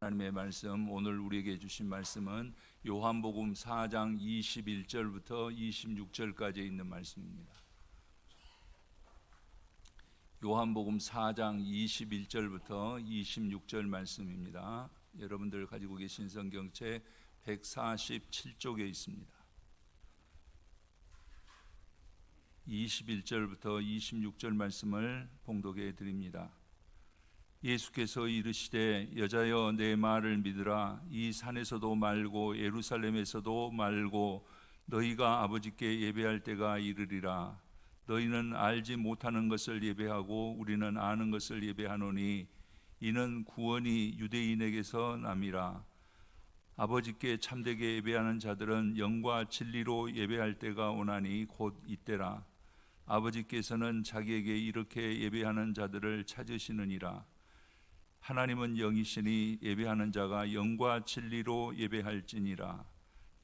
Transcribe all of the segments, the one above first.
하나님의 말씀, 오늘 우리에게 주신 말씀은 요한복음 4장 21절부터 26절까지 있는 말씀입니다. 요한복음 4장 21절부터 26절 말씀입니다. 여러분들 가지고 계신 성경책 147쪽에 있습니다. 21절부터 26절 말씀을 봉독해 드립니다. 예수께서 이르시되 여자여 내 말을 믿으라. 이 산에서도 말고 예루살렘에서도 말고 너희가 아버지께 예배할 때가 이르리라. 너희는 알지 못하는 것을 예배하고 우리는 아는 것을 예배하노니 이는 구원이 유대인에게서 남이라. 아버지께 참되게 예배하는 자들은 영과 진리로 예배할 때가 오나니 곧 이때라. 아버지께서는 자기에게 이렇게 예배하는 자들을 찾으시느니라. 하나님은 영이시니 예배하는 자가 영과 진리로 예배할지니라.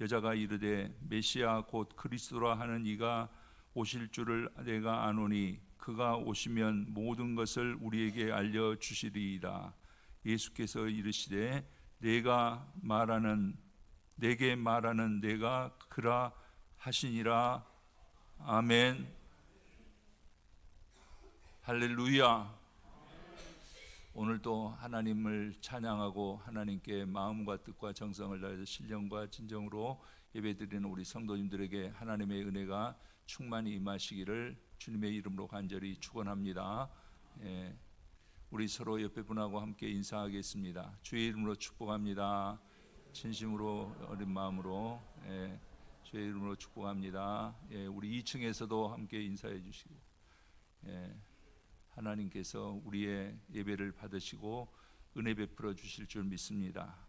여자가 이르되 메시아 곧 그리스도라 하는 이가 오실 줄을 내가 아노니 그가 오시면 모든 것을 우리에게 알려주시리이다. 예수께서 이르시되 내게 말하는 내가 그라 하시니라. 아멘. 할렐루야. 오늘도 하나님을 찬양하고 하나님께 마음과 뜻과 정성을 다해서 신령과 진정으로 예배드리는 우리 성도님들에게 하나님의 은혜가 충만히 임하시기를 주님의 이름으로 간절히 축원합니다. 우리 서로 옆에 분하고 함께 인사하겠습니다. 주의 이름으로 축복합니다. 진심으로 어린 마음으로 주의 이름으로 축복합니다. 우리 2층에서도 함께 인사해 주시고 하나님께서 우리의 예배를 받으시고 은혜 베풀어 주실 줄 믿습니다.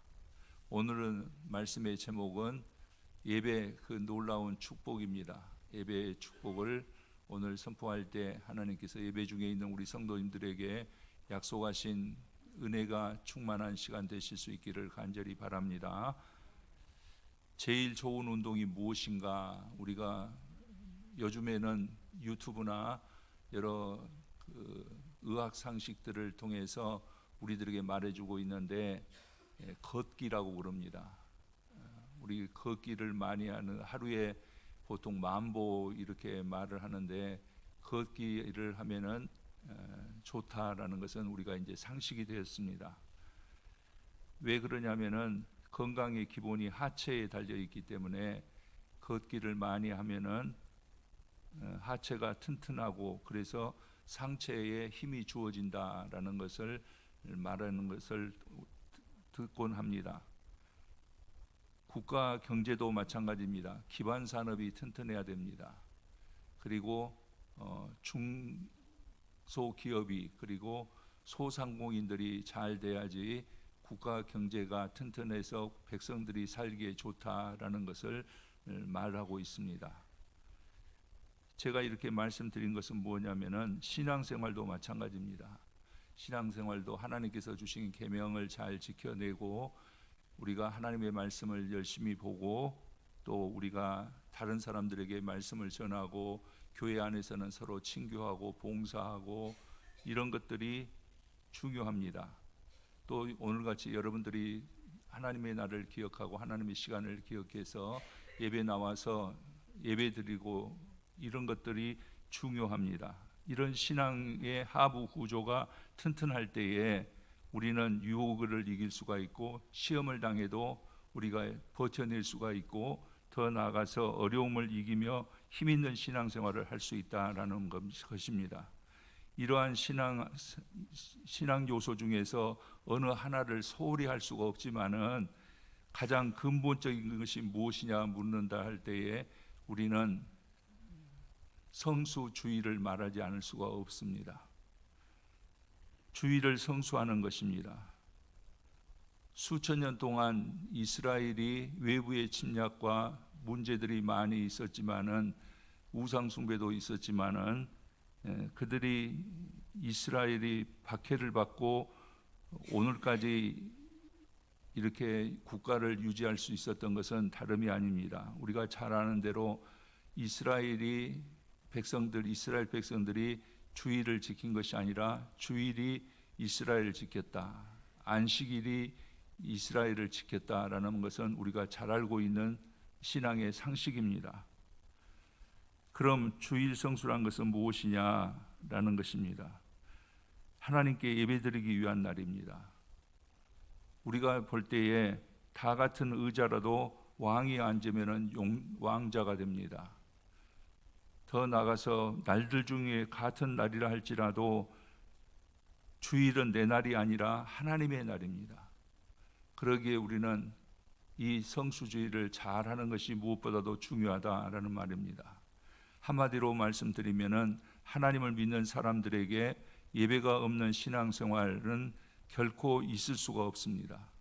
오늘은 말씀의 제목은 예배 그 놀라운 축복입니다. 예배의 축복을 오늘 선포할 때 하나님께서 예배 중에 있는 우리 성도님들에게 약속하신 은혜가 충만한 시간 되실 수 있기를 간절히 바랍니다. 제일 좋은 운동이 무엇인가? 우리가 요즘에는 유튜브나 여러 의학 상식들을 통해서 우리들에게 말해주고 있는데 걷기라고 그럽니다. 우리 걷기를 많이 하는 하루에 보통 10,000보 이렇게 말을 하는데 걷기를 하면은 좋다라는 것은 우리가 이제 상식이 되었습니다. 왜 그러냐면은 건강의 기본이 하체에 달려 있기 때문에 걷기를 많이 하면은 하체가 튼튼하고 그래서 상체에 힘이 주어진다라는 것을 말하는 것을 듣곤 합니다. 국가 경제도 마찬가지입니다. 기반 산업이 튼튼해야 됩니다. 그리고 중소기업이 그리고 소상공인들이 잘 돼야지 국가 경제가 튼튼해서 백성들이 살기에 좋다라는 것을 말하고 있습니다. 제가 이렇게 말씀드린 것은 뭐냐면은 신앙생활도 마찬가지입니다. 신앙생활도 하나님께서 주신 계명을 잘 지켜내고 우리가 하나님의 말씀을 열심히 보고 또 우리가 다른 사람들에게 말씀을 전하고 교회 안에서는 서로 친교하고 봉사하고 이런 것들이 중요합니다. 또 오늘같이 여러분들이 하나님의 날을 기억하고 하나님의 시간을 기억해서 예배 나와서 예배 드리고 이런 것들이 중요합니다. 이런 신앙의 하부 구조가 튼튼할 때에 우리는 유혹을 이길 수가 있고 시험을 당해도 우리가 버텨낼 수가 있고 더 나아가서 어려움을 이기며 힘 있는 신앙생활을 할 수 있다라는 것입니다. 이러한 신앙 요소 중에서 어느 하나를 소홀히 할 수가 없지만은 가장 근본적인 것이 무엇이냐 묻는다 할 때에 우리는 성수주의를 말하지 않을 수가 없습니다. 주의를 성수하는 것입니다. 수천 년 동안 이스라엘이 외부의 침략과 문제들이 많이 있었지만은 우상 숭배도 있었지만은 그들이 이스라엘이 박해를 받고 오늘까지 이렇게 국가를 유지할 수 있었던 것은 다름이 아닙니다. 우리가 잘 아는 대로 이스라엘 백성들이 주일을 지킨 것이 아니라 주일이 이스라엘을 지켰다. 안식일이 이스라엘을 지켰다라는 것은 우리가 잘 알고 있는 신앙의 상식입니다. 그럼 주일 성수란 것은 무엇이냐라는 것입니다. 하나님께 예배드리기 위한 날입니다. 우리가 볼 때에 다 같은 의자라도 왕이 앉으면 왕자가 됩니다. 더 나아가서 날들 중에 같은 날이라 할지라도 주일은 내 날이 아니라 하나님의 날입니다. 그러기에 우리는 이 성수주의를 잘하는 것이 무엇보다도 중요하다라는 말입니다. 한마디로 말씀드리면은 하나님을 믿는 사람들에게 예배가 없는 신앙생활은 결코 있을 수가 없습니다.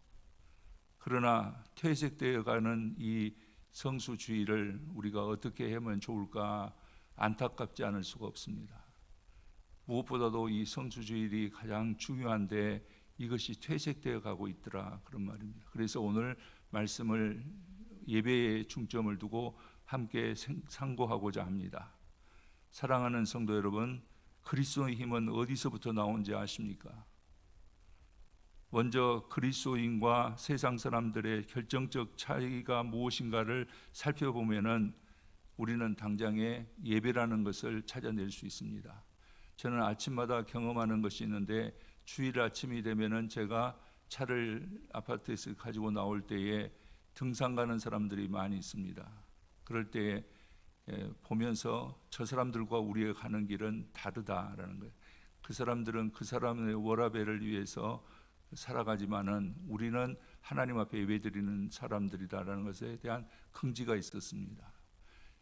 그러나 퇴색되어가는 이 성수주의를 우리가 어떻게 하면 좋을까 안타깝지 않을 수가 없습니다. 무엇보다도 이 성수주일이 가장 중요한데 이것이 퇴색되어 가고 있더라 그런 말입니다. 그래서 오늘 말씀을 예배에 중점을 두고 함께 상고하고자 합니다. 사랑하는 성도 여러분, 그리스도의 힘은 어디서부터 나온지 아십니까? 먼저 그리스도인과 세상 사람들의 결정적 차이가 무엇인가를 살펴보면은 우리는 당장에 예배라는 것을 찾아낼 수 있습니다. 저는 아침마다 경험하는 것이 있는데 주일 아침이 되면은 제가 차를 아파트에서 가지고 나올 때에 등산 가는 사람들이 많이 있습니다. 그럴 때에 보면서 저 사람들과 우리가 가는 길은 다르다라는 거예요. 그 사람들은 그 사람의 워라벨을 위해서 살아가지만은 우리는 하나님 앞에 예배드리는 사람들이다라는 것에 대한 긍지가 있었습니다.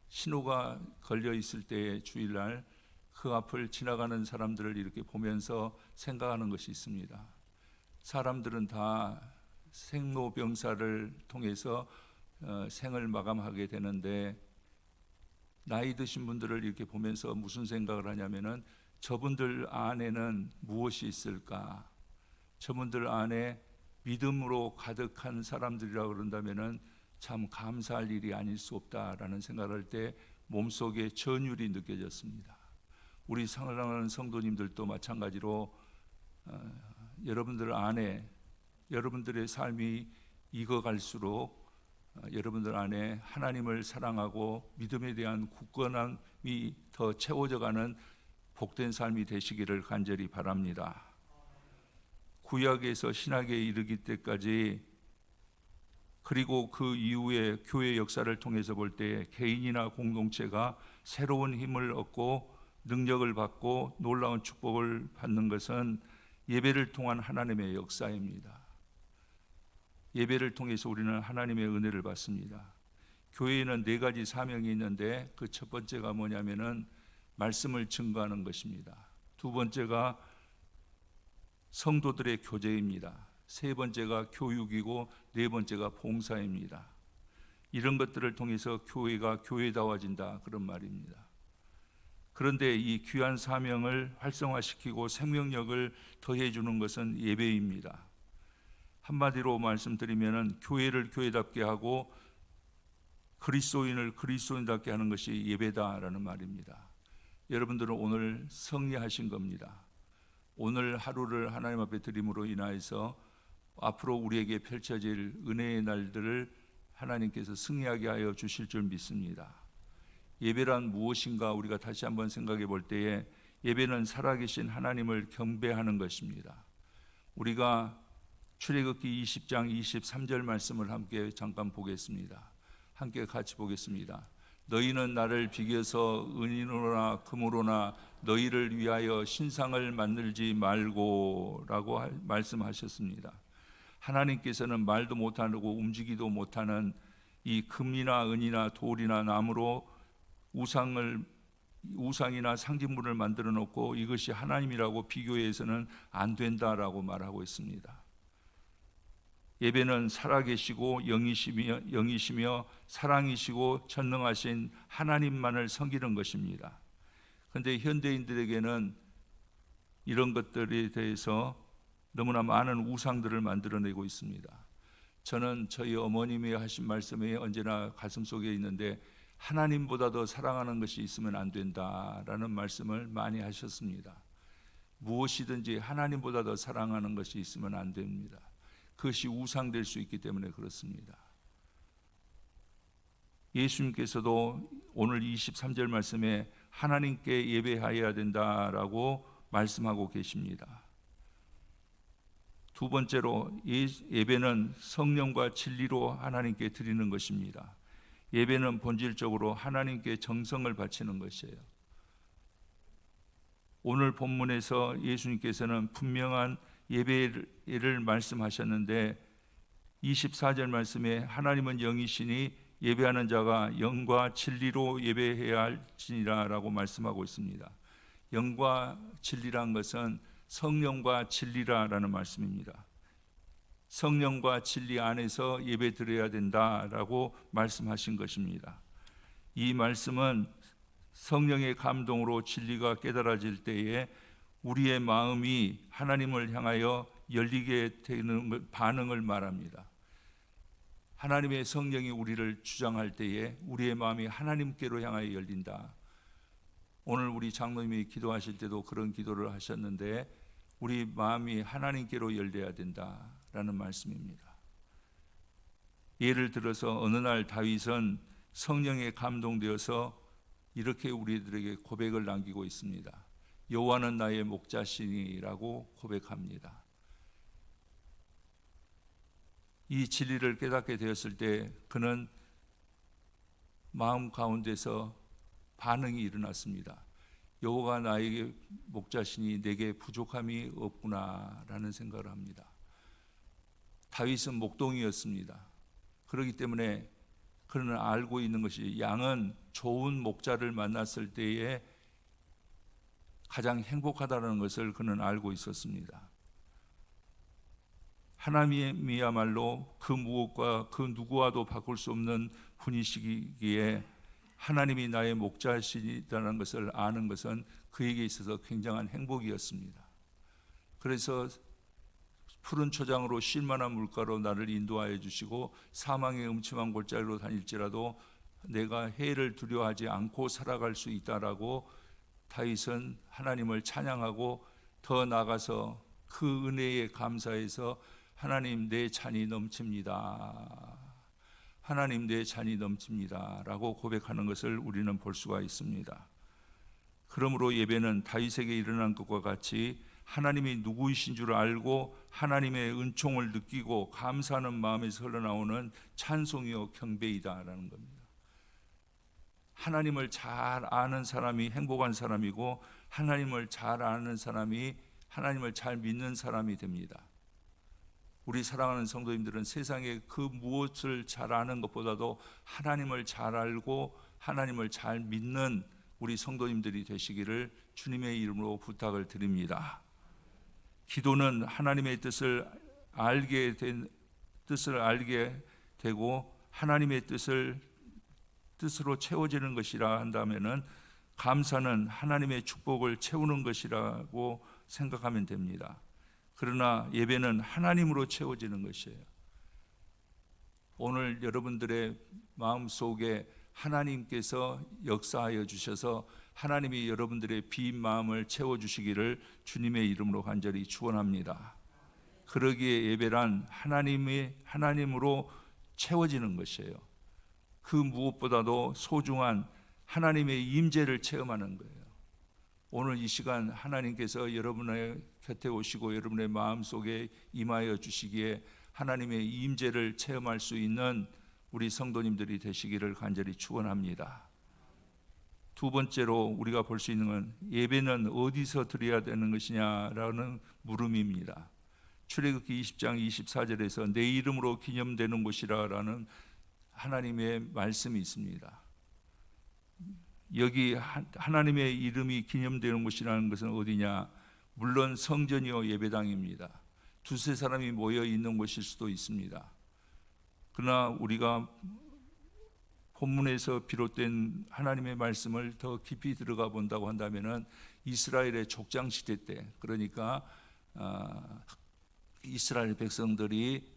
신호가 걸려 있을 때에 주일날 그 앞을 지나가는 사람들을 이렇게 보면서 생각하는 것이 있습니다. 사람들은 다 생로병사를 통해서 생을 마감하게 되는데 나이 드신 분들을 이렇게 보면서 무슨 생각을 하냐면은 저분들 안에는 무엇이 있을까? 저분들 안에 믿음으로 가득한 사람들이라고 그런다면은 참 감사할 일이 아닐 수 없다라는 생각을 할 때 몸속에 전율이 느껴졌습니다. 우리 사랑하는 성도님들도 마찬가지로 여러분들 안에 여러분들의 삶이 익어갈수록 여러분들 안에 하나님을 사랑하고 믿음에 대한 굳건함이 더 채워져가는 복된 삶이 되시기를 간절히 바랍니다. 구약에서 신약에 이르기 때까지 그리고 그 이후에 교회 역사를 통해서 볼 때 개인이나 공동체가 새로운 힘을 얻고 능력을 받고 놀라운 축복을 받는 것은 예배를 통한 하나님의 역사입니다. 예배를 통해서 우리는 하나님의 은혜를 받습니다. 교회에는 4가지 사명이 있는데 그 첫 번째가 뭐냐면은 말씀을 증거하는 것입니다. 두 번째가 성도들의 교제입니다. 세 번째가 교육이고 네 번째가 봉사입니다. 이런 것들을 통해서 교회가 교회다워진다 그런 말입니다. 그런데 이 귀한 사명을 활성화시키고 생명력을 더해주는 것은 예배입니다. 한마디로 말씀드리면은 교회를 교회답게 하고 그리스도인을 그리스도인답게 하는 것이 예배다라는 말입니다. 여러분들은 오늘 승리하신 겁니다. 오늘 하루를 하나님 앞에 드림으로 인하여서 앞으로 우리에게 펼쳐질 은혜의 날들을 하나님께서 승리하게 하여 주실 줄 믿습니다. 예배란 무엇인가 우리가 다시 한번 생각해 볼 때에 예배는 살아계신 하나님을 경배하는 것입니다. 우리가 출애굽기 20장 23절 말씀을 함께 잠깐 보겠습니다. 함께 같이 보겠습니다. 너희는 나를 비교서 은이로나 금으로나 너희를 위하여 신상을 만들지 말고 라고 말씀하셨습니다. 하나님께서는 말도 못하고 움직이도 못하는 이 금이나 은이나 돌이나 나무로 우상이나 상징물을 만들어 놓고 이것이 하나님이라고 비교해서는 안 된다라고 말하고 있습니다. 예배는 살아계시고 영이시며 사랑이시고 전능하신 하나님만을 섬기는 것입니다. 그런데 현대인들에게는 이런 것들에 대해서 너무나 많은 우상들을 만들어내고 있습니다. 저는 저희 어머님이 하신 말씀이 언제나 가슴속에 있는데 하나님보다 더 사랑하는 것이 있으면 안 된다라는 말씀을 많이 하셨습니다. 무엇이든지 하나님보다 더 사랑하는 것이 있으면 안 됩니다. 그것이 우상될 수 있기 때문에 그렇습니다. 예수님께서도 오늘 23절 말씀에 하나님께 예배하여야 된다라고 말씀하고 계십니다. 두 번째로 예배는 성령과 진리로 하나님께 드리는 것입니다. 예배는 본질적으로 하나님께 정성을 바치는 것이에요. 오늘 본문에서 예수님께서는 분명한 예배를 말씀하셨는데 24절 말씀에 하나님은 영이시니 예배하는 자가 영과 진리로 예배해야 할지니라 라고 말씀하고 있습니다. 영과 진리란 것은 성령과 진리라는 말씀입니다. 성령과 진리 안에서 예배 드려야 된다라고 말씀하신 것입니다. 이 말씀은 성령의 감동으로 진리가 깨달아질 때에 우리의 마음이 하나님을 향하여 열리게 되는 반응을 말합니다. 하나님의 성령이 우리를 주장할 때에 우리의 마음이 하나님께로 향하여 열린다. 오늘 우리 장로님이 기도하실 때도 그런 기도를 하셨는데 우리 마음이 하나님께로 열려야 된다라는 말씀입니다. 예를 들어서 어느 날 다윗은 성령에 감동되어서 이렇게 우리들에게 고백을 남기고 있습니다. 여호와는 나의 목자시니라고 고백합니다. 이 진리를 깨닫게 되었을 때 그는 마음 가운데서 반응이 일어났습니다. 여호와가 나에게 목자시니 내게 부족함이 없구나라는 생각을 합니다. 다윗은 목동이었습니다. 그렇기 때문에 그는 알고 있는 것이 양은 좋은 목자를 만났을 때에 가장 행복하다는 것을 그는 알고 있었습니다. 하나님이야말로 그 무엇과 그 누구와도 바꿀 수 없는 분이시기에 하나님이 나의 목자시다는 것을 아는 것은 그에게 있어서 굉장한 행복이었습니다. 그래서 푸른 초장으로 쉴 만한 물가로 나를 인도하여 주시고 사망의 음침한 골짜기로 다닐지라도 내가 해를 두려워하지 않고 살아갈 수 있다라고 다윗은 하나님을 찬양하고 더 나아가서 그 은혜에 감사해서 하나님 내 잔이 넘칩니다. 하나님 내 잔이 넘칩니다 라고 고백하는 것을 우리는 볼 수가 있습니다. 그러므로 예배는 다윗에게 일어난 것과 같이 하나님이 누구이신 줄 알고 하나님의 은총을 느끼고 감사하는 마음에서 흘러나오는 찬송이요 경배이다라는 겁니다. 하나님을 잘 아는 사람이 행복한 사람이고 하나님을 잘 아는 사람이 하나님을 잘 믿는 사람이 됩니다. 우리 사랑하는 성도님들은 세상에 그 무엇을 잘 아는 것보다도 하나님을 잘 알고 하나님을 잘 믿는 우리 성도님들이 되시기를 주님의 이름으로 부탁을 드립니다. 기도는 하나님의 뜻을 알게 되고 하나님의 뜻으로 채워지는 것이라 한다면은 감사는 하나님의 축복을 채우는 것이라고 생각하면 됩니다. 그러나 예배는 하나님으로 채워지는 것이에요. 오늘 여러분들의 마음속에 하나님께서 역사하여 주셔서 하나님이 여러분들의 빈 마음을 채워주시기를 주님의 이름으로 간절히 축원합니다. 그러기에 예배란 하나님으로 채워지는 것이에요. 그 무엇보다도 소중한 하나님의 임재를 체험하는 거예요. 오늘 이 시간 하나님께서 여러분의 곁에 오시고 여러분의 마음속에 임하여 주시기에 하나님의 임재를 체험할 수 있는 우리 성도님들이 되시기를 간절히 축원합니다. 두 번째로 우리가 볼 수 있는 건 예배는 어디서 드려야 되는 것이냐라는 물음입니다. 출애굽기 20장 24절에서 내 이름으로 기념되는 곳이라라는 하나님의 말씀이 있습니다. 여기 하나님의 이름이 기념되는 곳이라는 것은 어디냐? 물론 성전이요 예배당입니다. 두세 사람이 모여 있는 곳일 수도 있습니다. 그러나 우리가 본문에서 비롯된 하나님의 말씀을 더 깊이 들어가 본다고 한다면은 이스라엘의 족장 시대 때, 그러니까 이스라엘 백성들이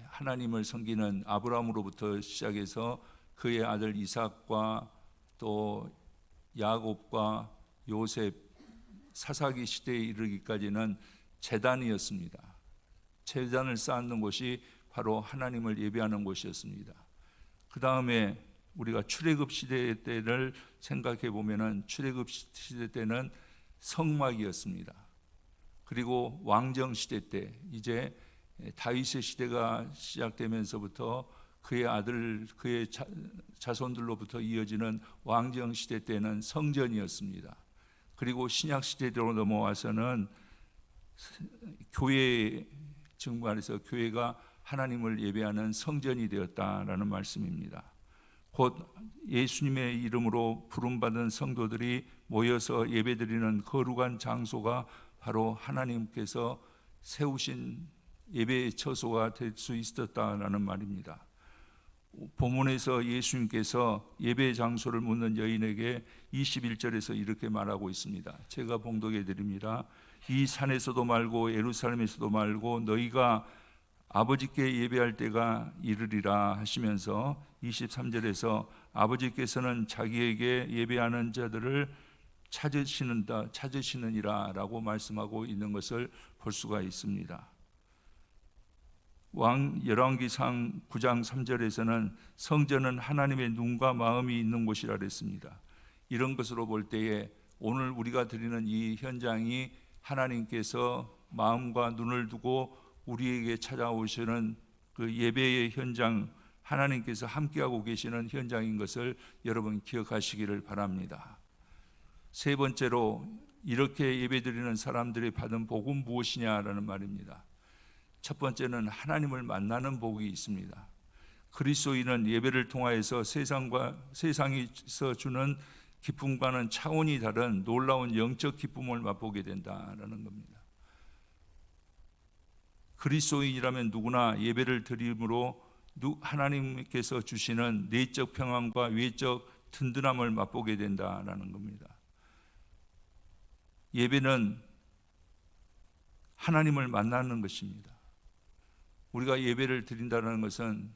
하나님을 섬기는 아브라함으로부터 시작해서 그의 아들 이삭과 또 야곱과 요셉 사사기 시대에 이르기까지는 제단이었습니다. 제단을 쌓는 곳이 바로 하나님을 예배하는 곳이었습니다. 그 다음에 우리가 출애굽 시대 때를 생각해 보면은 출애굽 시대 때는 성막이었습니다. 그리고 왕정 시대 때 이제 다윗의 시대가 시작되면서부터 그의 아들, 그의 자손들로부터 이어지는 왕정 시대 때는 성전이었습니다. 그리고 신약 시대로 넘어와서는 교회 증거에서 교회가 하나님을 예배하는 성전이 되었다라는 말씀입니다. 곧 예수님의 이름으로 부름받은 성도들이 모여서 예배드리는 거룩한 장소가 바로 하나님께서 세우신 예배의 처소가 될 수 있었다라는 말입니다. 본문에서 예수님께서 예배 장소를 묻는 여인에게 21절에서 이렇게 말하고 있습니다. 제가 봉독해 드립니다. 이 산에서도 말고 예루살렘에서도 말고 너희가 아버지께 예배할 때가 이르리라 하시면서 23절에서 아버지께서는 자기에게 예배하는 자들을 찾으시느니라 라고 말씀하고 있는 것을 볼 수가 있습니다. 열왕기상 9장 3절에서는 성전은 하나님의 눈과 마음이 있는 곳이라 그랬습니다. 이런 것으로 볼 때에 오늘 우리가 드리는 이 현장이 하나님께서 마음과 눈을 두고 우리에게 찾아오시는 그 예배의 현장, 하나님께서 함께하고 계시는 현장인 것을 여러분 기억하시기를 바랍니다. 세 번째로 이렇게 예배드리는 사람들이 받은 복은 무엇이냐라는 말입니다. 첫 번째는 하나님을 만나는 복이 있습니다. 그리스도인은 예배를 통하여서 세상에서 주는 기쁨과는 차원이 다른 놀라운 영적 기쁨을 맛보게 된다라는 겁니다. 그리스도인이라면 누구나 예배를 드림으로 하나님께서 주시는 내적 평안과 외적 든든함을 맛보게 된다라는 겁니다. 예배는 하나님을 만나는 것입니다. 우리가 예배를 드린다는 것은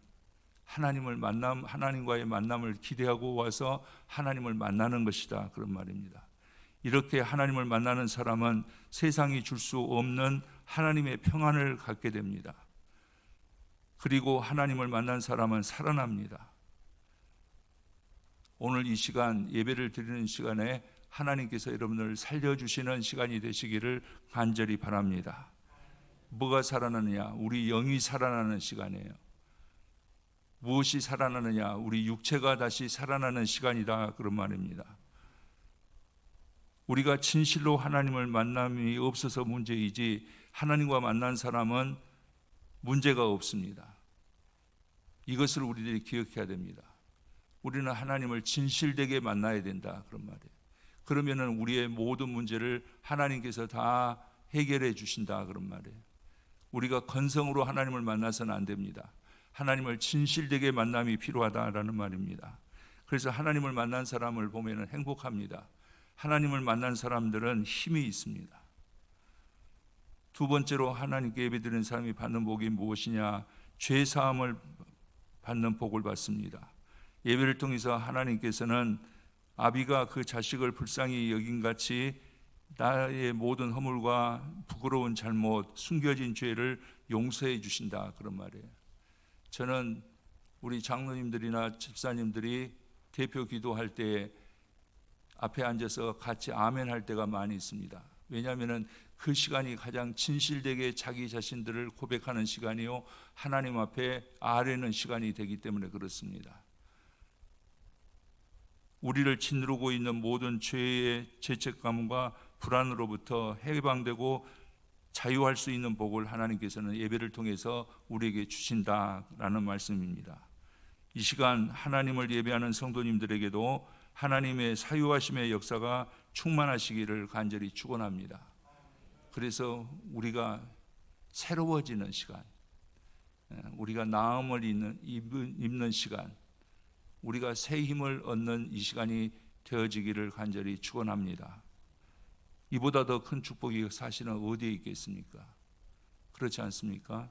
하나님과의 만남을 기대하고 와서 하나님을 만나는 것이다, 그런 말입니다. 이렇게 하나님을 만나는 사람은 세상이 줄 수 없는 하나님의 평안을 갖게 됩니다. 그리고 하나님을 만난 사람은 살아납니다. 오늘 이 시간 예배를 드리는 시간에 하나님께서 여러분을 살려주시는 시간이 되시기를 간절히 바랍니다. 뭐가 살아나느냐? 우리 영이 살아나는 시간이에요. 무엇이 살아나느냐? 우리 육체가 다시 살아나는 시간이다, 그런 말입니다. 우리가 진실로 하나님을 만남이 없어서 문제이지 하나님과 만난 사람은 문제가 없습니다. 이것을 우리들이 기억해야 됩니다. 우리는 하나님을 진실되게 만나야 된다, 그런 말이에요. 그러면은 우리의 모든 문제를 하나님께서 다 해결해 주신다, 그런 말이에요. 우리가 건성으로 하나님을 만나서는 안 됩니다. 하나님을 진실되게 만남이 필요하다라는 말입니다. 그래서 하나님을 만난 사람을 보면 행복합니다. 하나님을 만난 사람들은 힘이 있습니다. 두 번째로 하나님께 예배드리는 사람이 받는 복이 무엇이냐? 죄 사함을 받는 복을 받습니다. 예배를 통해서 하나님께서는 아비가 그 자식을 불쌍히 여긴같이 나의 모든 허물과 부끄러운 잘못, 숨겨진 죄를 용서해 주신다, 그런 말이에요. 저는 우리 장로님들이나 집사님들이 대표 기도할 때 앞에 앉아서 같이 아멘 할 때가 많이 있습니다. 왜냐하면 그 시간이 가장 진실되게 자기 자신들을 고백하는 시간이요, 하나님 앞에 아뢰는 시간이 되기 때문에 그렇습니다. 우리를 짓누르고 있는 모든 죄의 죄책감과 불안으로부터 해방되고 자유할 수 있는 복을 하나님께서는 예배를 통해서 우리에게 주신다라는 말씀입니다. 이 시간 하나님을 예배하는 성도님들에게도 하나님의 사유하심의 역사가 충만하시기를 간절히 축원합니다. 그래서 우리가 새로워지는 시간, 우리가 나음을 입는 시간, 우리가 새 힘을 얻는 이 시간이 되어지기를 간절히 축원합니다. 이보다 더 큰 축복이 사실은 어디에 있겠습니까? 그렇지 않습니까?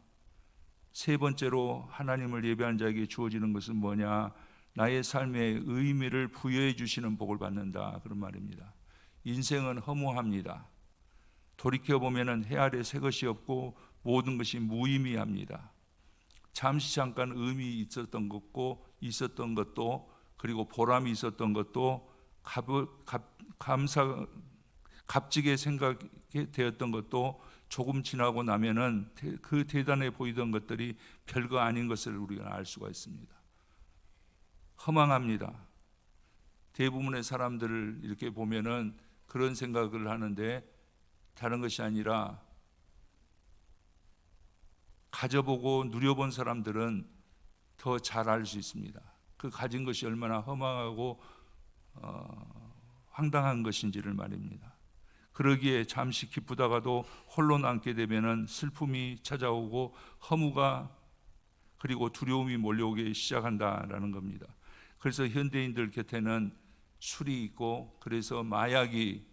세 번째로 하나님을 예배한 자에게 주어지는 것은 뭐냐? 나의 삶에 의미를 부여해 주시는 복을 받는다, 그런 말입니다. 인생은 허무합니다. 돌이켜보면 해 아래 새 것이 없고 모든 것이 무의미합니다. 잠시 잠깐 의미 있었던 것도 그리고 보람이 있었던 것도 값지게 생각이 되었던 것도 조금 지나고 나면은 그 대단해 보이던 것들이 별거 아닌 것을 우리가 알 수가 있습니다. 허망합니다. 대부분의 사람들을 이렇게 보면은 그런 생각을 하는데 다른 것이 아니라 가져보고 누려본 사람들은 더 잘 알 수 있습니다. 그 가진 것이 얼마나 허망하고 황당한 것인지를 말입니다. 그러기에 잠시 기쁘다가도 홀로 남게 되면은 슬픔이 찾아오고 허무가 그리고 두려움이 몰려오기 시작한다라는 겁니다. 그래서 현대인들 곁에는 술이 있고 그래서 마약이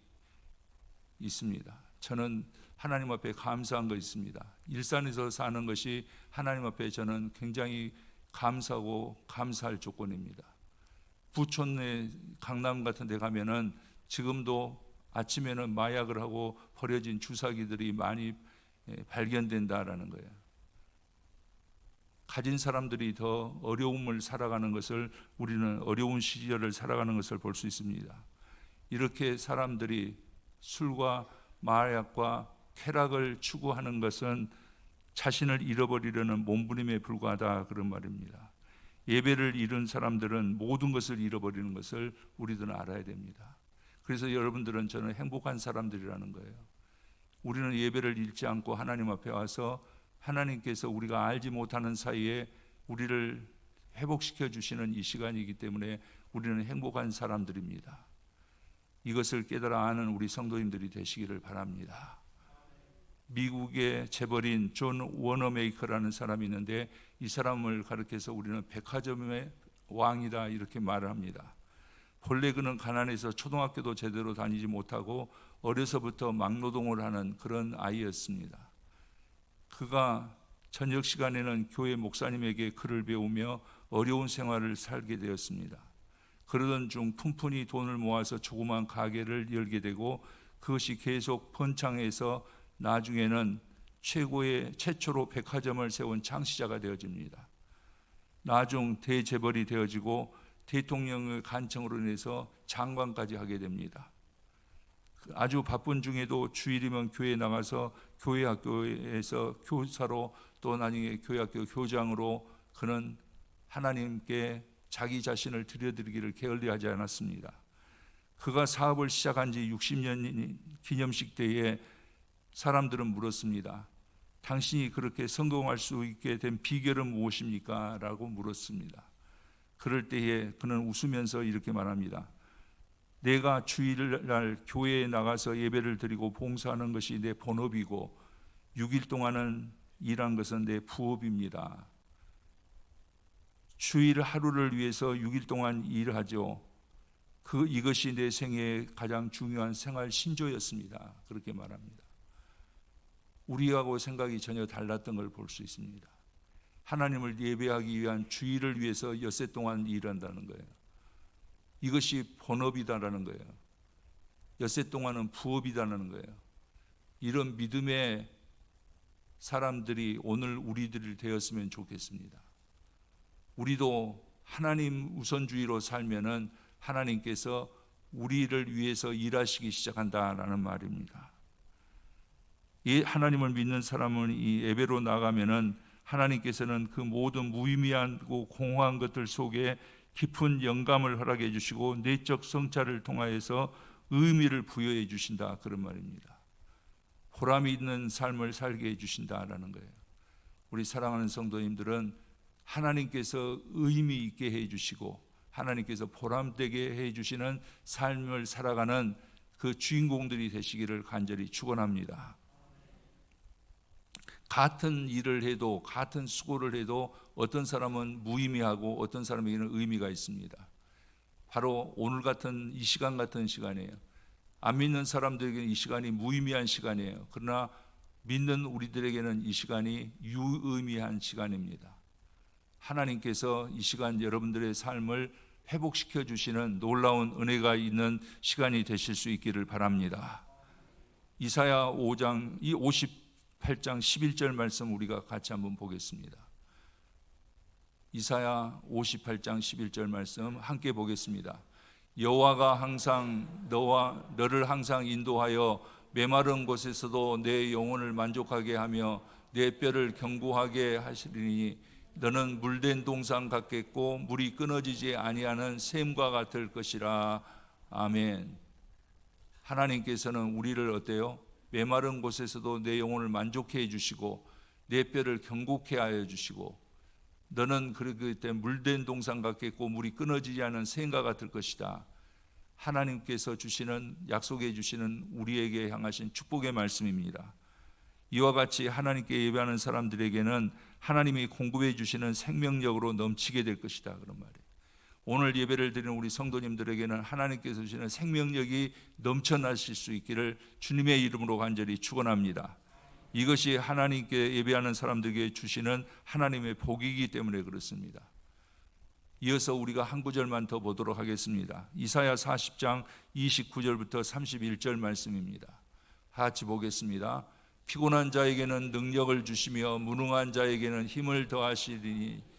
있습니다. 저는 하나님 앞에 감사한 거 있습니다. 일산에서 사는 것이 하나님 앞에 저는 굉장히 감사하고 감사할 조건입니다. 부촌내 강남 같은 데 가면은 지금도 아침에는 마약을 하고 버려진 주사기들이 많이 발견된다라는 거예요. 가진 사람들이 더 어려움을 살아가는 것을, 우리는 어려운 시절을 살아가는 것을 볼 수 있습니다. 이렇게 사람들이 술과 마약과 쾌락을 추구하는 것은 자신을 잃어버리려는 몸부림에 불과하다, 그런 말입니다. 예배를 잃은 사람들은 모든 것을 잃어버리는 것을 우리들은 알아야 됩니다. 그래서 여러분들은 저는 행복한 사람들이라는 거예요. 우리는 예배를 잃지 않고 하나님 앞에 와서 하나님께서 우리가 알지 못하는 사이에 우리를 회복시켜 주시는 이 시간이기 때문에 우리는 행복한 사람들입니다. 이것을 깨달아 아는 우리 성도님들이 되시기를 바랍니다. 미국의 재벌인 존 워너메이커라는 사람이 있는데 이 사람을 가리켜서 우리는 백화점의 왕이다 이렇게 말을 합니다. 본래 그는 가난해서 초등학교도 제대로 다니지 못하고 어려서부터 막노동을 하는 그런 아이였습니다. 그가 저녁 시간에는 교회 목사님에게 글을 배우며 어려운 생활을 살게 되었습니다. 그러던 중 푼푼히 돈을 모아서 조그만 가게를 열게 되고 그것이 계속 번창해서 나중에는 최초로 백화점을 세운 창시자가 되어집니다. 나중 대재벌이 되어지고 대통령의 간청으로 인해서 장관까지 하게 됩니다. 아주 바쁜 중에도 주일이면 교회에 나가서 교회 학교에서 교사로 또 나중에 교회 학교 교장으로 그는 하나님께 자기 자신을 드려드리기를 게을리하지 않았습니다. 그가 사업을 시작한 지 60년 기념식 때에 사람들은 물었습니다. 당신이 그렇게 성공할 수 있게 된 비결은 무엇입니까? 라고 물었습니다. 그럴 때에 그는 웃으면서 이렇게 말합니다. 내가 주일날 교회에 나가서 예배를 드리고 봉사하는 것이 내 본업이고 6일 동안은 일한 것은 내 부업입니다. 주일 하루를 위해서 6일 동안 일하죠. 이것이 내 생애의 가장 중요한 생활 신조였습니다. 그렇게 말합니다. 우리하고 생각이 전혀 달랐던 걸 볼 수 있습니다. 하나님을 예배하기 위한 주일을 위해서 엿새 동안 일한다는 거예요. 이것이 본업이다라는 거예요. 엿새 동안은 부업이다라는 거예요. 이런 믿음의 사람들이 오늘 우리들이 되었으면 좋겠습니다. 우리도 하나님 우선주의로 살면은 하나님께서 우리를 위해서 일하시기 시작한다라는 말입니다. 하나님을 믿는 사람은 이 예배로 나가면은 하나님께서는 그 모든 무의미하고 공허한 것들 속에 깊은 영감을 허락해 주시고 내적 성찰을 통하여서 의미를 부여해 주신다, 그런 말입니다. 보람이 있는 삶을 살게 해 주신다라는 거예요. 우리 사랑하는 성도님들은 하나님께서 의미 있게 해 주시고 하나님께서 보람되게 해 주시는 삶을 살아가는 그 주인공들이 되시기를 간절히 축원합니다. 같은 일을 해도 같은 수고를 해도 어떤 사람은 무의미하고 어떤 사람에게는 의미가 있습니다. 바로 오늘 같은 이 시간 같은 시간이에요. 안 믿는 사람들에게는 이 시간이 무의미한 시간이에요. 그러나 믿는 우리들에게는 이 시간이 유의미한 시간입니다. 하나님께서 이 시간 여러분들의 삶을 회복시켜 주시는 놀라운 은혜가 있는 시간이 되실 수 있기를 바랍니다. 이사야 5장 58 58장 11절 말씀 우리가 같이 한번 보겠습니다. 이사야 58장 11절 말씀 함께 보겠습니다. 여호와가 항상 너를 항상 인도하여 메마른 곳에서도 내 영혼을 만족하게 하며 내 뼈를 견고하게 하시리니 너는 물된 동산 같겠고 물이 끊어지지 아니하는 샘과 같을 것이라. 아멘. 하나님께서는 우리를 어때요? 메마른 곳에서도 내 영혼을 만족해 해주시고 내 뼈를 견고케 하여 주시고 너는 그렇기 때문에 물된 동산 같겠고 물이 끊어지지 않은 샘과 같을 것이다. 하나님께서 주시는, 약속해 주시는 우리에게 향하신 축복의 말씀입니다. 이와 같이 하나님께 예배하는 사람들에게는 하나님이 공급해 주시는 생명력으로 넘치게 될 것이다, 그런 말이에요. 오늘 예배를 드리는 우리 성도님들에게는 하나님께서 주시는 생명력이 넘쳐나실 수 있기를 주님의 이름으로 간절히 축원합니다. 이것이 하나님께 예배하는 사람들에게 주시는 하나님의 복이기 때문에 그렇습니다. 이어서 우리가 한 구절만 더 보도록 하겠습니다. 이사야 40장 29절부터 31절 말씀입니다. 같이 보겠습니다. 피곤한 자에게는 능력을 주시며 무능한 자에게는 힘을 더하시리니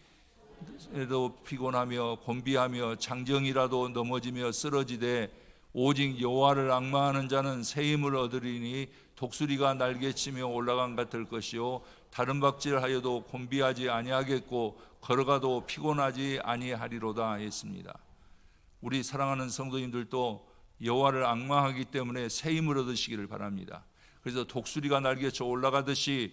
에도 피곤하며 곤비하며 장정이라도 넘어지며 쓰러지되 오직 여호와를 앙망하는 자는 새 힘을 얻으리니 독수리가 날개치며 올라간 같을 것이요 다른 박질하여도 곤비하지 아니하겠고 걸어가도 피곤하지 아니하리로다 했습니다. 우리 사랑하는 성도님들도 여호와를 앙망하기 때문에 새 힘을 얻으시기를 바랍니다. 그래서 독수리가 날개쳐 올라가듯이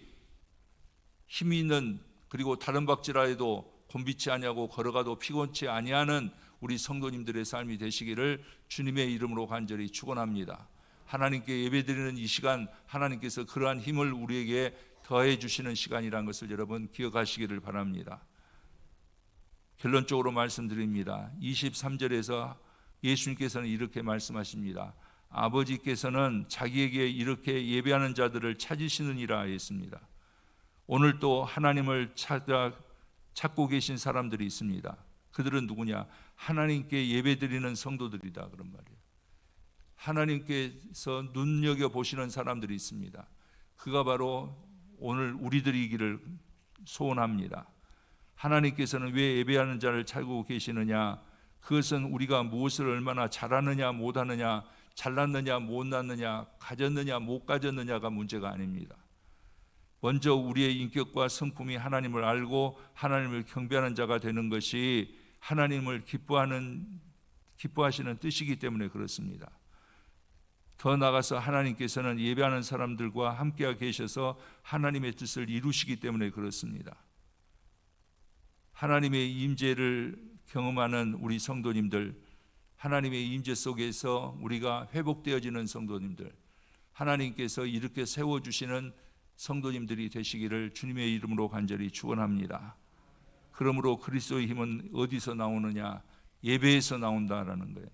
힘이 있는, 그리고 다른 박질하여도 곤비치 아니하고 걸어가도 피곤치 아니하는 우리 성도님들의 삶이 되시기를 주님의 이름으로 간절히 축원합니다. 하나님께 예배드리는 이 시간, 하나님께서 그러한 힘을 우리에게 더해 주시는 시간이라는 것을 여러분 기억하시기를 바랍니다. 결론적으로 말씀드립니다. 23절에서 예수님께서는 이렇게 말씀하십니다. 아버지께서는 자기에게 이렇게 예배하는 자들을 찾으시느니라 했습니다. 오늘 또 하나님을 찾고 계신 사람들이 있습니다. 그들은 누구냐? 하나님께 예배드리는 성도들이다, 그런 말이에요. 하나님께서 눈여겨보시는 사람들이 있습니다. 그가 바로 오늘 우리들이기를 소원합니다. 하나님께서는 왜 예배하는 자를 찾고 계시느냐? 그것은 우리가 무엇을 얼마나 잘하느냐 못하느냐, 잘났느냐 못났느냐, 가졌느냐 못 가졌느냐가 문제가 아닙니다. 먼저 우리의 인격과 성품이 하나님을 알고 하나님을 경배하는 자가 되는 것이 하나님을 기뻐하시는 뜻이기 때문에 그렇습니다. 더 나아가서 하나님께서는 예배하는 사람들과 함께 계셔서 하나님의 뜻을 이루시기 때문에 그렇습니다. 하나님의 임재를 경험하는 우리 성도님들, 하나님의 임재 속에서 우리가 회복되어지는 성도님들, 하나님께서 이렇게 세워주시는 성도님들이 되시기를 주님의 이름으로 간절히 축원합니다. 그러므로 그리스도의 힘은 어디서 나오느냐? 예배에서 나온다라는 거예요.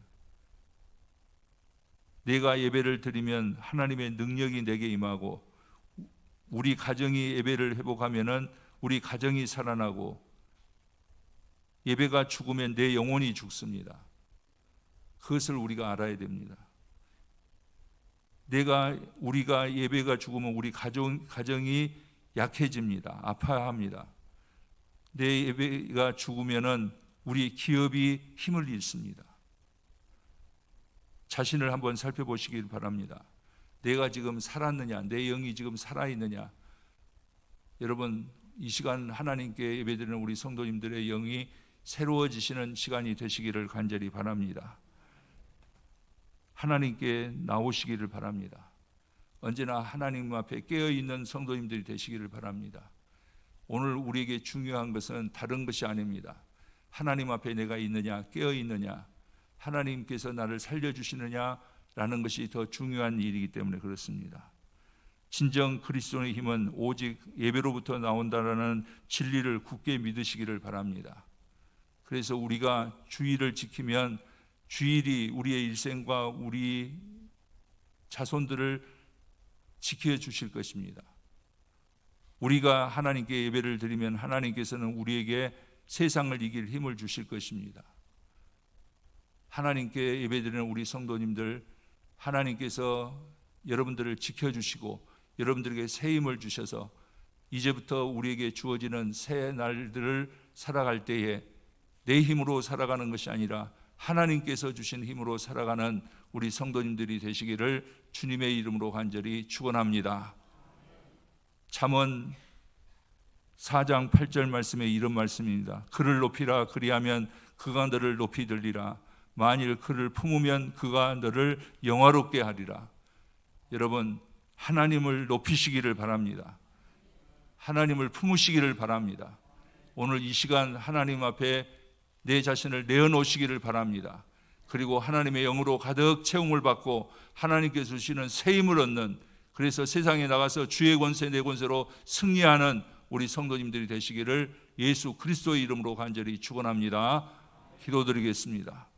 내가 예배를 드리면 하나님의 능력이 내게 임하고, 우리 가정이 예배를 회복하면은 우리 가정이 살아나고, 예배가 죽으면 내 영혼이 죽습니다. 그것을 우리가 알아야 됩니다. 우리가 예배가 죽으면 우리 가정이 약해집니다. 아파합니다. 내 예배가 죽으면은 우리 기업이 힘을 잃습니다. 자신을 한번 살펴보시길 바랍니다. 내가 지금 살았느냐, 내 영이 지금 살아있느냐. 여러분, 이 시간 하나님께 예배드리는 우리 성도님들의 영이 새로워지시는 시간이 되시기를 간절히 바랍니다. 하나님께 나오시기를 바랍니다. 언제나 하나님 앞에 깨어있는 성도님들이 되시기를 바랍니다. 오늘 우리에게 중요한 것은 다른 것이 아닙니다. 하나님 앞에 내가 있느냐, 깨어있느냐, 하나님께서 나를 살려주시느냐라는 것이 더 중요한 일이기 때문에 그렇습니다. 진정 그리스도의 힘은 오직 예배로부터 나온다라는 진리를 굳게 믿으시기를 바랍니다. 그래서 우리가 주일을 지키면 주일이 우리의 일생과 우리 자손들을 지켜주실 것입니다. 우리가 하나님께 예배를 드리면 하나님께서는 우리에게 세상을 이길 힘을 주실 것입니다. 하나님께 예배드리는 우리 성도님들, 하나님께서 여러분들을 지켜주시고 여러분들에게 새 힘을 주셔서 이제부터 우리에게 주어지는 새 날들을 살아갈 때에 내 힘으로 살아가는 것이 아니라 하나님께서 주신 힘으로 살아가는 우리 성도님들이 되시기를 주님의 이름으로 간절히 축원합니다. 잠언 4장 8절 말씀에 이런 말씀입니다. 그를 높이라, 그리하면 그가 너를 높이 들리라. 만일 그를 품으면 그가 너를 영화롭게 하리라. 여러분, 하나님을 높이시기를 바랍니다. 하나님을 품으시기를 바랍니다. 오늘 이 시간 하나님 앞에 내 자신을 내어놓으시기를 바랍니다. 그리고 하나님의 영으로 가득 채움을 받고 하나님께서 주시는 새 힘을 얻는, 그래서 세상에 나가서 주의 권세 내 권세로 승리하는 우리 성도님들이 되시기를 예수 그리스도의 이름으로 간절히 축원합니다. 기도드리겠습니다.